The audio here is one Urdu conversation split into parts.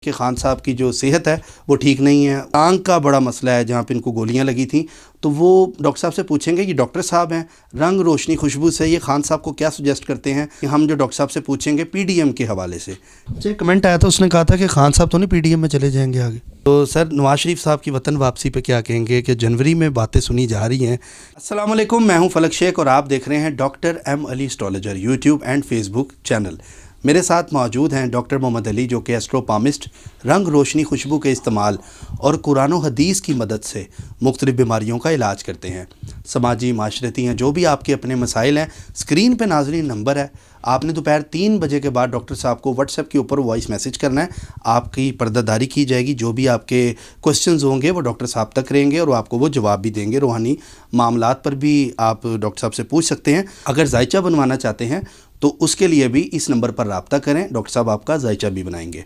کہ خان صاحب کی جو صحت ہے وہ ٹھیک نہیں ہے. آنکھ کا بڑا مسئلہ ہے جہاں پہ ان کو گولیاں لگی تھیں. تو وہ ڈاکٹر صاحب سے پوچھیں گے. یہ ڈاکٹر صاحب ہیں رنگ روشنی خوشبو سے. یہ خان صاحب کو کیا سجیسٹ کرتے ہیں کہ ہم جو ڈاکٹر صاحب سے پوچھیں گے پی ڈی ایم کے حوالے سے. مجھے کمنٹ آیا تھا, اس نے کہا تھا کہ خان صاحب تو نہیں پی ڈی ایم میں چلے جائیں گے آگے. تو سر نواز شریف صاحب کی وطن واپسی پہ کیا کہیں گے کہ جنوری میں باتیں سنی جا رہی ہیں. السلام علیکم, میں ہوں فلک شیخ اور آپ دیکھ رہے ہیں doctor M Ali astrologer YouTube and Facebook channel. میرے ساتھ موجود ہیں ڈاکٹر محمد علی جو کہ ایسٹروپامسٹ, رنگ روشنی خوشبو کے استعمال اور قرآن و حدیث کی مدد سے مختلف بیماریوں کا علاج کرتے ہیں. سماجی معاشرتی ہیں جو بھی آپ کے اپنے مسائل ہیں, اسکرین پہ ناظرین نمبر ہے. آپ نے دوپہر 3 بجے کے بعد ڈاکٹر صاحب کو واٹس ایپ کے اوپر وائس میسیج کرنا ہے. آپ کی پردہ داری کی جائے گی. جو بھی آپ کے کوسچنز ہوں گے وہ ڈاکٹر صاحب تک رہیں گے اور آپ کو وہ جواب بھی دیں گے. روحانی معاملات پر بھی آپ ڈاکٹر صاحب سے پوچھ سکتے ہیں. اگر ذائچہ بنوانا چاہتے ہیں تو اس کے لیے بھی اس نمبر پر رابطہ کریں, ڈاکٹر صاحب آپ کا ذائچہ بھی بنائیں گے.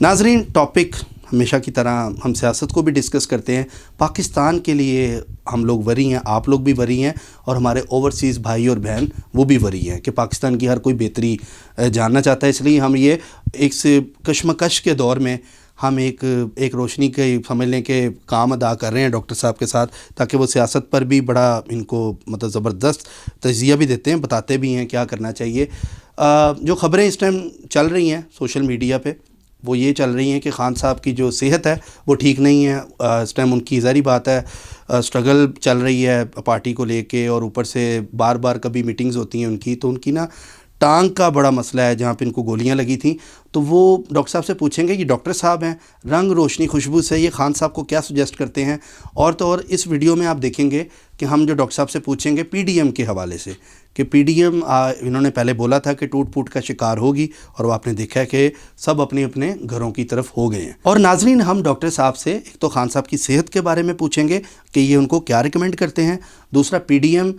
ناظرین, ٹاپک ہمیشہ کی طرح ہم سیاست کو بھی ڈسکس کرتے ہیں. پاکستان کے لیے ہم لوگ وری ہیں, آپ لوگ بھی وری ہیں, اور ہمارے اوورسیز بھائی اور بہن وہ بھی وری ہیں کہ پاکستان کی ہر کوئی بہتری جاننا چاہتا ہے. اس لیے ہم یہ ایک سے کشمکش کے دور میں ہم ایک روشنی کے سمجھ لیں کہ کام ادا کر رہے ہیں ڈاکٹر صاحب کے ساتھ, تاکہ وہ سیاست پر بھی بڑا ان کو مطلب زبردست تجزیہ بھی دیتے ہیں, بتاتے بھی ہیں کیا کرنا چاہیے. جو خبریں اس ٹائم چل رہی ہیں سوشل میڈیا پہ وہ یہ چل رہی ہیں کہ خان صاحب کی جو صحت ہے وہ ٹھیک نہیں ہے. اس ٹائم ان کی ظاہری بات ہے اسٹرگل چل رہی ہے پارٹی کو لے کے, اور اوپر سے بار بار کبھی میٹنگز ہوتی ہیں ان کی, تو ان کی نا ٹانگ کا بڑا مسئلہ ہے جہاں پہ ان کو گولیاں لگی تھیں. تو وہ ڈاکٹر صاحب سے پوچھیں گے. یہ ڈاکٹر صاحب ہیں رنگ روشنی خوشبو سے. یہ خان صاحب کو کیا سجیسٹ کرتے ہیں, اور تو اور اس ویڈیو میں آپ دیکھیں گے کہ ہم جو ڈاکٹر صاحب سے پوچھیں گے پی ڈی ایم کے حوالے سے کہ پی ڈی ایم انہوں نے پہلے بولا تھا کہ ٹوٹ پھوٹ کا شکار ہوگی, اور وہ آپ نے دیکھا ہے کہ سب اپنے اپنے گھروں کی طرف ہو گئے ہیں. اور ناظرین, ہم ڈاکٹر صاحب سے ایک تو خان صاحب کی صحت کے بارے میں پوچھیں گے کہ یہ ان کو کیا ریکمینڈ کرتے ہیں. دوسرا پی ڈی ایم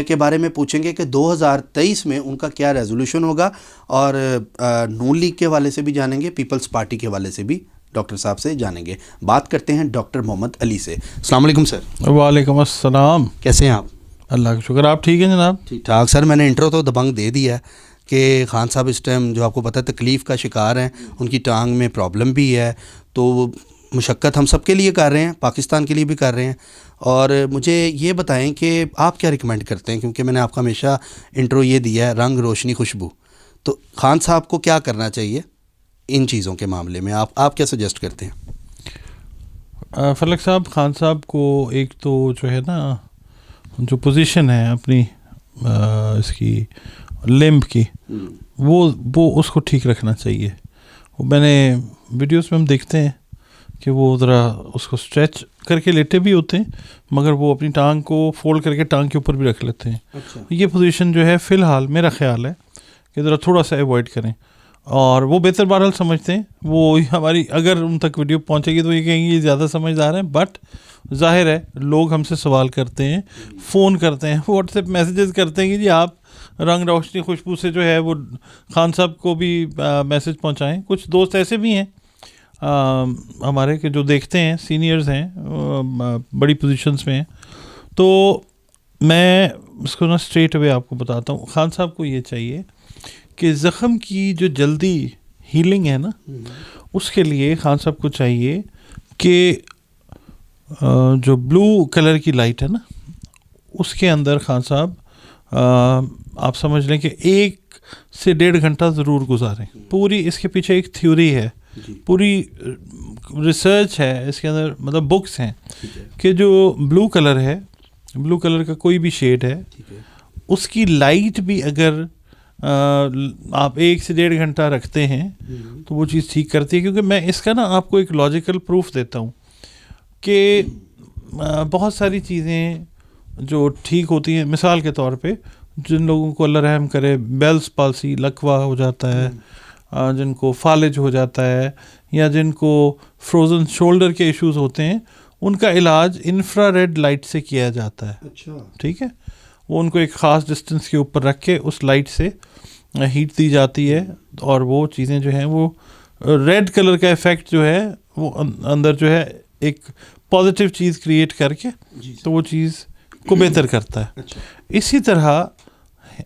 کے بارے میں پوچھیں گے کہ 2023 میں ان کا کیا ریزولوشن ہوگا, اور نون لیگ کے حوالے سے بھی جانیں گے, پیپلز پارٹی کے حوالے سے بھی ڈاکٹر صاحب سے جانیں گے. بات کرتے ہیں ڈاکٹر محمد علی سے. السلام علیکم سر. وعلیکم السلام. کیسے ہیں آپ؟ اللہ کا شکر, آپ ٹھیک ہیں جناب؟ ٹھیک ٹھاک سر. میں نے انٹرو تو دبنگ دے دیا ہے کہ خان صاحب اس ٹائم جو آپ کو پتہ ہے تکلیف کا شکار ہیں, ان کی ٹانگ میں پرابلم بھی ہے. تو مشقت ہم سب کے لیے کر رہے ہیں, پاکستان کے لیے بھی کر رہے ہیں. اور مجھے یہ بتائیں کہ آپ کیا ریکمینڈ کرتے ہیں, کیونکہ میں نے آپ کا ہمیشہ انٹرو یہ دیا ہے رنگ روشنی خوشبو. تو خان صاحب کو کیا کرنا چاہیے ان چیزوں کے معاملے میں, آپ کیا سجیسٹ کرتے ہیں؟ فلک صاحب, خان صاحب کو ایک تو جو ہے نا جو پوزیشن ہے اپنی اس کی لمب کی, وہ اس کو ٹھیک رکھنا چاہیے. میں نے ویڈیوز میں ہم دیکھتے ہیں کہ وہ ذرا اس کو اسٹریچ کر کے لیٹے بھی ہوتے ہیں, مگر وہ اپنی ٹانگ کو فولڈ کر کے ٹانگ کے اوپر بھی رکھ لیتے ہیں. اچھا. یہ پوزیشن جو ہے فی الحال میرا خیال ہے کہ ذرا تھوڑا سا ایوائڈ کریں, اور وہ بہتر بہرحال سمجھتے ہیں. وہ ہماری اگر ان تک ویڈیو پہنچے گی تو یہ کہیں گے یہ زیادہ سمجھدار ہیں, بٹ ظاہر ہے لوگ ہم سے سوال کرتے ہیں, فون کرتے ہیں, واٹس ایپ میسیجز کرتے ہیں کہ جی آپ رنگ روشنی خوشبو سے جو ہے وہ خان صاحب کو بھی میسیج پہنچائیں. کچھ دوست ایسے بھی ہیں ہمارے کہ جو دیکھتے ہیں, سینئرز ہیں, بڑی پوزیشنز میں ہیں. تو میں اس کو نا اسٹریٹ اوے آپ کو بتاتا ہوں. خان صاحب کو یہ چاہیے کہ زخم کی جو جلدی ہیلنگ ہے نا, اس کے لیے خان صاحب کو چاہیے کہ جو بلو کلر کی لائٹ ہے نا, اس کے اندر خان صاحب آپ سمجھ لیں کہ 1 سے 1.5 گھنٹہ ضرور گزاریں. پوری اس کے پیچھے ایک تھیوری ہے, پوری ریسرچ ہے اس کے اندر, مطلب بکس ہیں کہ جو بلو کلر ہے, بلو کلر کا کوئی بھی شیڈ ہے, اس کی لائٹ بھی اگر آپ 1 سے 1.5 گھنٹہ رکھتے ہیں تو وہ چیز ٹھیک کرتی ہے. کیونکہ میں اس کا نا آپ کو ایک لاجیکل پروف دیتا ہوں کہ بہت ساری چیزیں جو ٹھیک ہوتی ہیں, مثال کے طور پہ جن لوگوں کو اللہ رحم کرے بیلز پالسی لکوا ہو جاتا ہے, جن کو فالج ہو جاتا ہے, یا جن کو فروزن شولڈر کے ایشوز ہوتے ہیں, ان کا علاج انفرا ریڈ لائٹ سے کیا جاتا ہے. ٹھیک ہے, وہ ان کو ایک خاص ڈسٹنس کے اوپر رکھ کے اس لائٹ سے ہیٹ دی جاتی ہے, اور وہ چیزیں جو ہیں وہ ریڈ کلر کا ایفیکٹ جو ہے وہ اندر جو ہے ایک پازیٹیو چیز کریٹ کر کے تو وہ چیز کو بہتر کرتا ہے. اسی طرح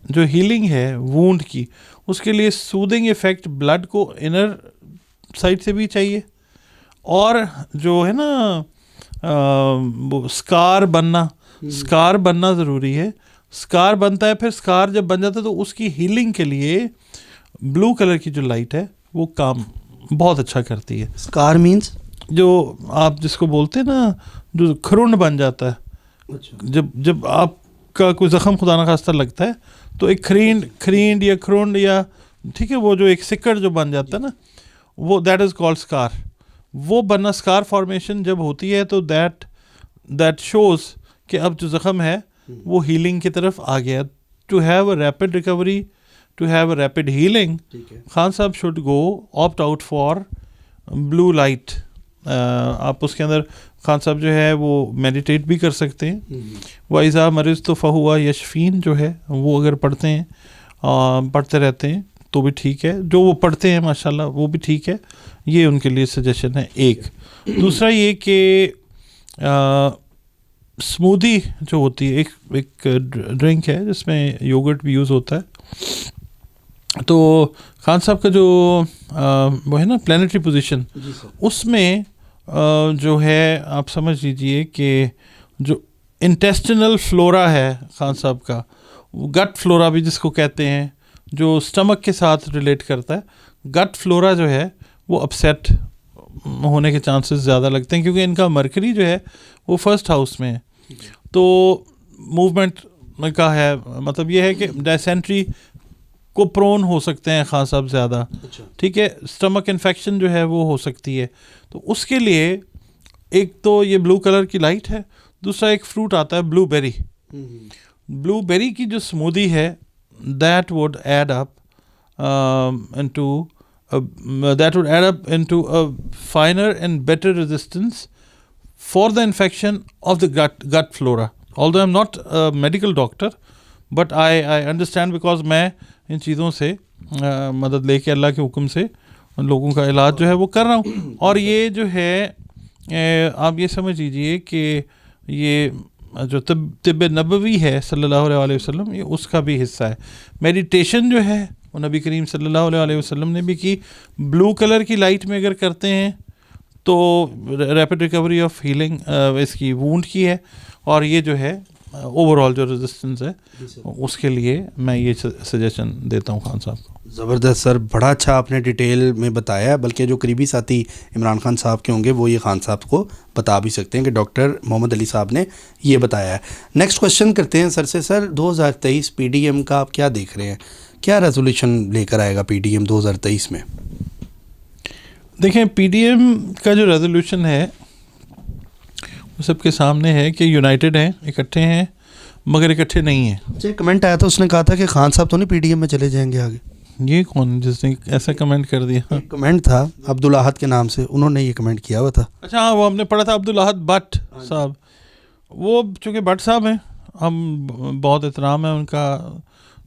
جو ہیلنگ ہے وونڈ کی, اس کے لیے سودنگ ایفیکٹ بلڈ کو انر سائڈ سے بھی چاہیے, اور جو ہے نا وہ اسکار بننا ضروری ہے. اسکار بنتا ہے, پھر اسکار جب بن جاتا ہے تو اس کی ہیلنگ کے لیے بلو کلر کی جو لائٹ ہے وہ کام بہت اچھا کرتی ہے. اسکار مینس جو آپ جس کو بولتے ہیں نا, جو کھرنڈ بن جاتا ہے, جب آپ کا کوئی زخم خدا نخواستہ لگتا ہے تو ایک کھرینڈ یا کھرنڈ یا ٹھیک ہے وہ جو ایک سکڑ جو بن جاتا ہے نا, وہ دیٹ از کالڈ اسکار. وہ بننا اسکار فارمیشن جب ہوتی ہے تو دیٹ شوز کہ اب جو زخم ہے وہ ہیلنگ کی طرف آ گیا. To have a rapid recovery, to have a rapid healing, Khan صاحب should go opt out for blue light. آپ اس کے اندر خان صاحب جو ہے وہ میڈیٹیٹ بھی کر سکتے ہیں. وَإِذَا مَرِضْتُ فَهُوَ يَشْفِينِ جو ہے وہ اگر پڑھتے ہیں, پڑھتے رہتے ہیں تو بھی ٹھیک ہے. جو وہ پڑھتے ہیں ماشاءاللہ وہ بھی ٹھیک ہے. یہ ان کے لیے سجیشن ہے ایک. دوسرا یہ کہ اسمودی جو ہوتی ہے, ایک ڈرنک ہے جس میں یوگرٹ بھی یوز ہوتا ہے, تو خان صاحب کا جو وہ ہے نا پلانیٹری پوزیشن, اس میں جو ہے آپ سمجھ لیجئے کہ جو انٹیسٹینل فلورا ہے خان صاحب کا, گٹ فلورا بھی جس کو کہتے ہیں, جو اسٹمک کے ساتھ ریلیٹ کرتا ہے, گٹ فلورا جو ہے وہ اپسیٹ ہونے کے چانسز زیادہ لگتے ہیں کیونکہ ان کا مرکری جو ہے وہ فرسٹ ہاؤس میں ہے. تو موومنٹ کا ہے, مطلب یہ ہے کہ ڈائسینٹری کو پرون ہو سکتے ہیں خان صاحب زیادہ, ٹھیک ہے, اسٹمک انفیکشن جو ہے وہ ہو سکتی ہے. تو اس کے لیے ایک تو یہ بلو کلر کی لائٹ ہے, دوسرا ایک فروٹ آتا ہے بلو بیری. بلو بیری کی جو اسمودی ہے that would add up into a finer and better resistance for the infection of the gut flora. Although I'm not a medical doctor, but I understand because میں ان چیزوں سے مدد لے کے اللہ کے حکم سے ان لوگوں کا علاج جو ہے وہ کر رہا ہوں. اور یہ جو ہے آپ یہ سمجھ لیجیے کہ یہ جو طب نبوی ہے صلی اللہ علیہ وسلم, یہ اس کا بھی حصہ ہے. میڈیٹیشن جو ہے وہ نبی کریم صلی اللہ علیہ وسلم نے بھی کی. بلو کلر کی لائٹ میں اگر کرتے ہیں تو ریپڈ ریکوری آف ہیلنگ اس کی وونڈ کی ہے, اور یہ جو ہے اوور آل جو ریزسٹنس ہے اس کے لیے میں یہ سجیشن دیتا ہوں خان صاحب کو. زبردست سر, بڑا اچھا آپ نے ڈیٹیل میں بتایا, بلکہ جو قریبی ساتھی عمران خان صاحب کے ہوں گے وہ یہ خان صاحب کو بتا بھی سکتے ہیں کہ ڈاکٹر محمد علی صاحب نے یہ بتایا ہے. نیکسٹ کویشچن کرتے ہیں سر سے. سر 2023 پی ڈی ایم کا آپ کیا دیکھ رہے ہیں, کیا ریزولوشن لے کر آئے گا پی ڈی ایم 2023 میں؟ دیکھیں پی ڈی ایم کا جو ریزولوشن ہے وہ سب کے سامنے ہے کہ یونائٹڈ ہیں, اکٹھے ہیں, مگر اکٹھے نہیں ہیں. اچھا, کمنٹ آیا تھا, اس نے کہا تھا کہ خان صاحب تو نہیں پی ڈی ایم میں چلے جائیں گے آگے. یہ کون جس نے ایسا کمنٹ کر دیا؟ کمنٹ تھا عبدالاحد کے نام سے, انہوں نے یہ کمنٹ کیا ہوا تھا. اچھا ہاں, وہ ہم نے پڑھا تھا عبدالاحد بٹ صاحب. وہ چونکہ بٹ صاحب ہیں, ہم بہت احترام ہے ان کا,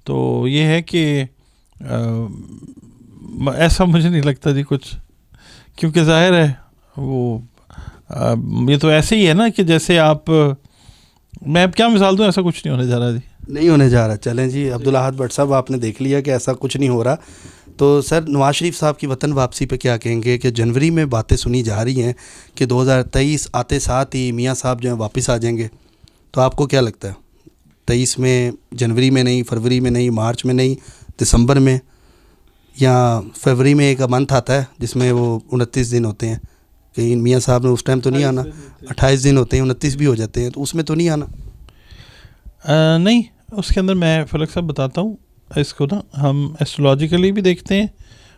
تو یہ ہے کہ ایسا مجھے نہیں لگتا جی کچھ, کیونکہ ظاہر ہے وہ یہ تو ایسے ہی ہے نا کہ جیسے آپ, میں اب کیا مثال دوں, ایسا کچھ نہیں ہونے جا رہا جی. نہیں ہونے جا رہا. چلیں جی عبدالاحد بٹ صاحب, آپ نے دیکھ لیا کہ ایسا کچھ نہیں ہو رہا. تو سر نواز شریف صاحب کی وطن واپسی پہ کیا کہیں گے کہ جنوری میں باتیں سنی جا رہی ہیں کہ 2023 آتے ساتھ ہی میاں صاحب جو ہیں واپس آ جائیں گے, تو آپ کو کیا لگتا ہے 23 میں, جنوری میں نہیں, فروری میں نہیں, مارچ میں نہیں, دسمبر میں, یا فروری میں ایک منتھ آتا ہے جس میں وہ 29 دن ہوتے ہیں, کہ میاں صاحب نے اس ٹائم تو نہیں آنا, 28 دن ہوتے ہیں, 29 بھی ہو جاتے ہیں, تو اس میں تو نہیں آنا؟ نہیں, اس کے اندر میں فلک صاحب بتاتا ہوں اس کو نا, ہم ایسٹرولوجیکلی بھی دیکھتے ہیں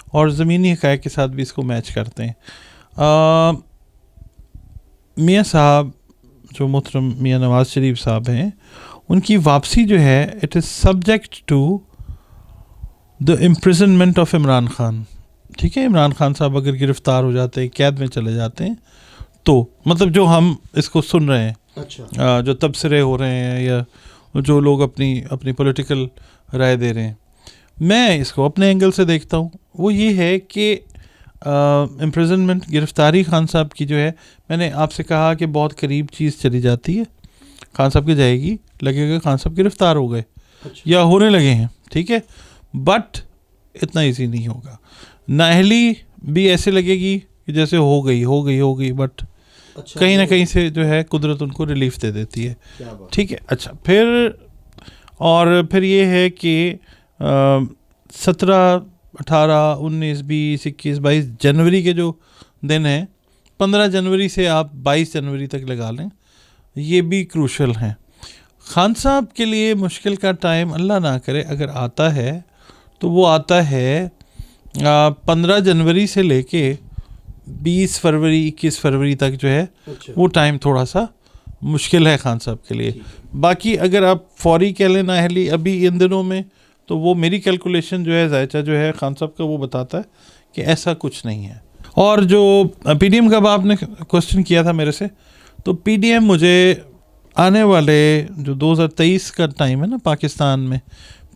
اور زمینی حقائق کے ساتھ بھی اس کو میچ کرتے ہیں. میاں صاحب جو محترم میاں نواز شریف صاحب ہیں, ان کی واپسی جو ہے it is subject to the imprisonment of Imran Khan. ٹھیک ہے, عمران خان صاحب اگر گرفتار ہو جاتے ہیں, قید میں چلے جاتے ہیں, تو مطلب جو ہم اس کو سن رہے ہیں, جو تبصرے ہو رہے ہیں یا جو لوگ اپنی پولیٹیکل رائے دے رہے ہیں, میں اس کو اپنے اینگل سے دیکھتا ہوں. وہ یہ ہے کہ امپریزنمنٹ, گرفتاری خان صاحب کی جو ہے, میں نے آپ سے کہا کہ بہت قریب چیز چلی جاتی ہے, خان صاحب کی جائے گی, لگے گا خان صاحب گرفتار ہو گئے یا ہونے لگے ہیں, ٹھیک ہے, بٹ اتنا ایزی نہیں ہوگا. نااہلی بھی ایسے لگے گی کہ جیسے ہو گئی بٹ کہیں نہ کہیں سے جو ہے قدرت ان کو ریلیف دے دیتی ہے. ٹھیک ہے. اچھا پھر یہ ہے کہ 17 18 19 20 21 22 جنوری کے جو دن ہیں 15 جنوری سے آپ 22 جنوری تک لگا لیں, یہ بھی کروشل ہیں. خان صاحب کے لیے مشکل کا ٹائم اللہ نہ کرے اگر آتا ہے تو وہ آتا ہے 15 جنوری سے لے کے 20 فروری 21 فروری تک جو ہے وہ ٹائم تھوڑا سا مشکل ہے خان صاحب کے لیے. باقی اگر آپ فوری کہہ لیں نااہلی ابھی ان دنوں میں, تو وہ میری کیلکولیشن جو ہے ذائچہ جو ہے خان صاحب کا وہ بتاتا ہے کہ ایسا کچھ نہیں ہے. اور جو پی ڈی ایم کا آپ نے کوشچن کیا تھا میرے سے, تو پی ڈی ایم مجھے آنے والے جو 2023 کا ٹائم ہے نا پاکستان میں,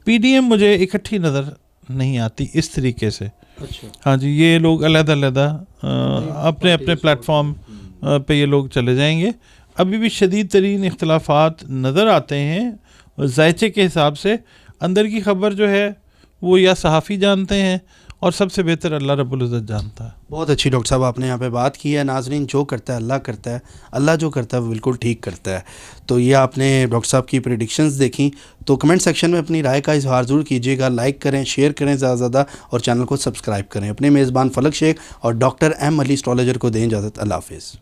پی ڈی ایم مجھے اکٹھی نظر نہیں آتی اس طریقے سے. ہاں جی, یہ لوگ علیحدہ اپنے پلیٹ فارم پہ یہ لوگ چلے جائیں گے. ابھی بھی شدید ترین اختلافات نظر آتے ہیں ذائچے کے حساب سے. اندر کی خبر جو ہے وہ یا صحافی جانتے ہیں اور سب سے بہتر اللہ رب العزت جانتا ہے. بہت اچھی ڈاکٹر صاحب آپ نے یہاں پہ بات کی ہے. ناظرین, جو کرتا ہے اللہ کرتا ہے, اللہ جو کرتا ہے وہ بالکل ٹھیک کرتا ہے. تو یہ آپ نے ڈاکٹر صاحب کی پریڈکشنز دیکھیں, تو کمنٹ سیکشن میں اپنی رائے کا اظہار ضرور کیجیے گا. لائک کریں, شیئر کریں زیادہ سے زیادہ, اور چینل کو سبسکرائب کریں. اپنے میزبان فلک شیخ اور ڈاکٹر ایم علی اسٹرالوجر کو دیں اجازت. اللہ حافظ.